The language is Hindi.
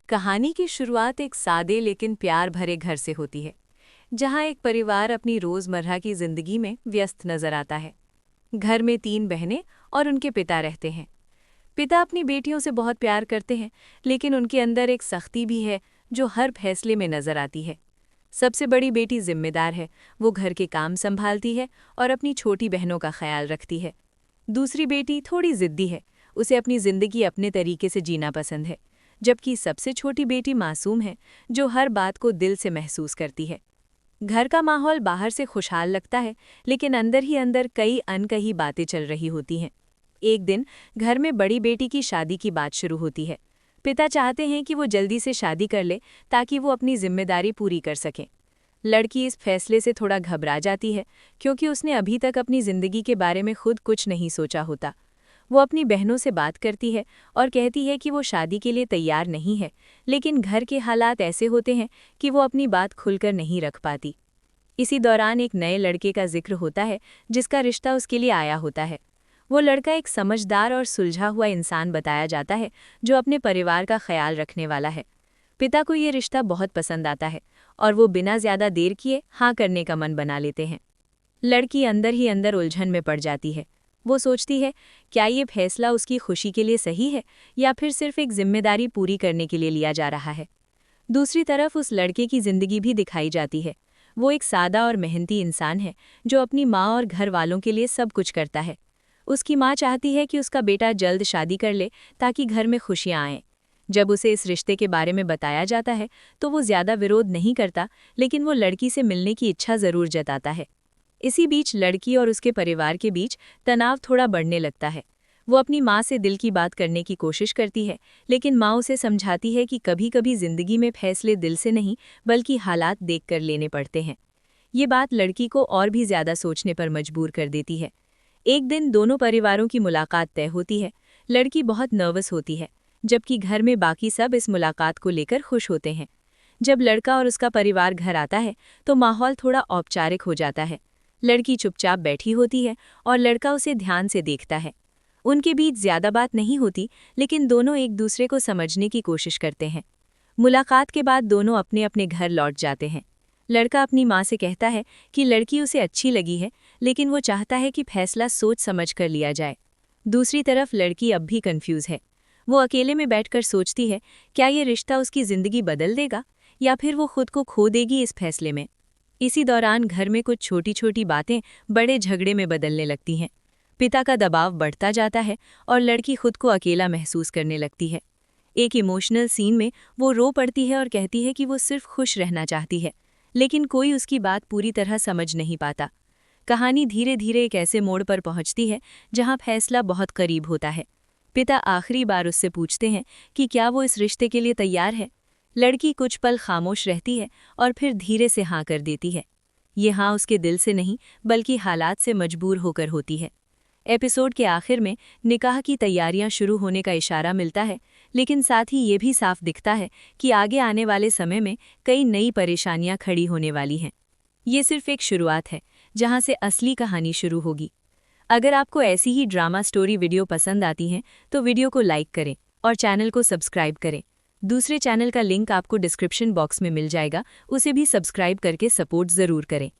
कहानी की शुरुआत एक सादे लेकिन प्यार भरे घर से होती है, जहां एक परिवार अपनी रोजमर्रा की जिंदगी में व्यस्त नजर आता है। घर में 3 बहनें और उनके पिता रहते हैं। पिता अपनी बेटियों से बहुत प्यार करते हैं, लेकिन उनके अंदर एक सख्ती भी है जो हर फैसले में नजर आती है। सबसे बड़ी बेटी जिम्मेदार है, वो घर के काम संभालती है और अपनी छोटी बहनों का ख्याल रखती है। दूसरी बेटी थोड़ी जिद्दी है, उसे अपनी जिंदगी अपने तरीके से जीना पसंद है। जबकि सबसे छोटी बेटी मासूम है, जो हर बात को दिल से महसूस करती है। घर का माहौल बाहर से खुशहाल लगता है, लेकिन अंदर ही अंदर कई अनकही बातें चल रही होती हैं। एक दिन घर में बड़ी बेटी की शादी की बात शुरू होती है। पिता चाहते हैं कि वो जल्दी से शादी कर ले ताकि वो अपनी जिम्मेदारी पूरी कर सके। लड़की इस फैसले से थोड़ा घबरा जाती है, क्योंकि उसने अभी तक अपनी जिंदगी के बारे में खुद कुछ नहीं सोचा होता। वो अपनी बहनों से बात करती है और कहती है कि वो शादी के लिए तैयार नहीं है, लेकिन घर के हालात ऐसे होते हैं कि वो अपनी बात खुलकर नहीं रख पाती। इसी दौरान एक नए लड़के का जिक्र होता है, जिसका रिश्ता उसके लिए आया होता है। वो लड़का एक समझदार और सुलझा हुआ इंसान बताया जाता है, जो अपने परिवार का ख्याल रखने वाला है। पिता को ये रिश्ता बहुत पसंद आता है और वो बिना ज्यादा देर किए हाँ करने का मन बना लेते हैं। लड़की अंदर ही अंदर उलझन में पड़ जाती है। वो सोचती है, क्या ये फैसला उसकी खुशी के लिए सही है या फिर सिर्फ एक जिम्मेदारी पूरी करने के लिए लिया जा रहा है। दूसरी तरफ उस लड़के की जिंदगी भी दिखाई जाती है। वो एक सादा और मेहनती इंसान है, जो अपनी माँ और घर वालों के लिए सब कुछ करता है। उसकी माँ चाहती है कि उसका बेटा जल्द शादी कर ले ताकि घर में खुशियाँ आएं। जब उसे इस रिश्ते के बारे में बताया जाता है तो वो ज़्यादा विरोध नहीं करता, लेकिन वो लड़की से मिलने की इच्छा ज़रूर जताता है। इसी बीच लड़की और उसके परिवार के बीच तनाव थोड़ा बढ़ने लगता है। वो अपनी माँ से दिल की बात करने की कोशिश करती है, लेकिन माँ उसे समझाती है कि कभी-कभी जिंदगी में फैसले दिल से नहीं बल्कि हालात देखकर लेने पड़ते हैं। ये बात लड़की को और भी ज्यादा सोचने पर मजबूर कर देती है। एक दिन दोनों परिवारों की मुलाकात तय होती है। लड़की बहुत नर्वस होती है, जबकि घर में बाकी सब इस मुलाकात को लेकर खुश होते हैं। जब लड़का और उसका परिवार घर आता है तो माहौल थोड़ा औपचारिक हो जाता है। लड़की चुपचाप बैठी होती है और लड़का उसे ध्यान से देखता है। उनके बीच ज्यादा बात नहीं होती, लेकिन दोनों एक दूसरे को समझने की कोशिश करते हैं। मुलाकात के बाद दोनों अपने अपने घर लौट जाते हैं। लड़का अपनी माँ से कहता है कि लड़की उसे अच्छी लगी है, लेकिन वो चाहता है कि फैसला सोच समझ कर लिया जाए। दूसरी तरफ लड़की अब भी कंफ्यूज है। वो अकेले में बैठकर सोचती है, क्या ये रिश्ता उसकी जिंदगी बदल देगा या फिर वो खुद को खो देगी इस फैसले में। इसी दौरान घर में कुछ छोटी छोटी बातें बड़े झगड़े में बदलने लगती हैं। पिता का दबाव बढ़ता जाता है और लड़की खुद को अकेला महसूस करने लगती है। एक इमोशनल सीन में वो रो पड़ती है और कहती है कि वो सिर्फ खुश रहना चाहती है, लेकिन कोई उसकी बात पूरी तरह समझ नहीं पाता। कहानी धीरे धीरे एक ऐसे मोड़ पर पहुंचती है जहां फैसला बहुत करीब होता है। पिता आखिरी बार उससे पूछते हैं कि क्या वो इस रिश्ते के लिए तैयार है। लड़की कुछ पल खामोश रहती है और फिर धीरे से हाँ कर देती है। ये हाँ उसके दिल से नहीं बल्कि हालात से मजबूर होकर होती है। एपिसोड के आखिर में निकाह की तैयारियां शुरू होने का इशारा मिलता है, लेकिन साथ ही ये भी साफ दिखता है कि आगे आने वाले समय में कई नई परेशानियां खड़ी होने वाली हैं। ये सिर्फ एक शुरुआत है, जहां से असली कहानी शुरू होगी। अगर आपको ऐसी ही ड्रामा स्टोरी वीडियो पसंद आती हैं तो वीडियो को लाइक करें और चैनल को सब्सक्राइब करें। दूसरे चैनल का लिंक आपको डिस्क्रिप्शन बॉक्स में मिल जाएगा, उसे भी सब्सक्राइब करके सपोर्ट ज़रूर करें।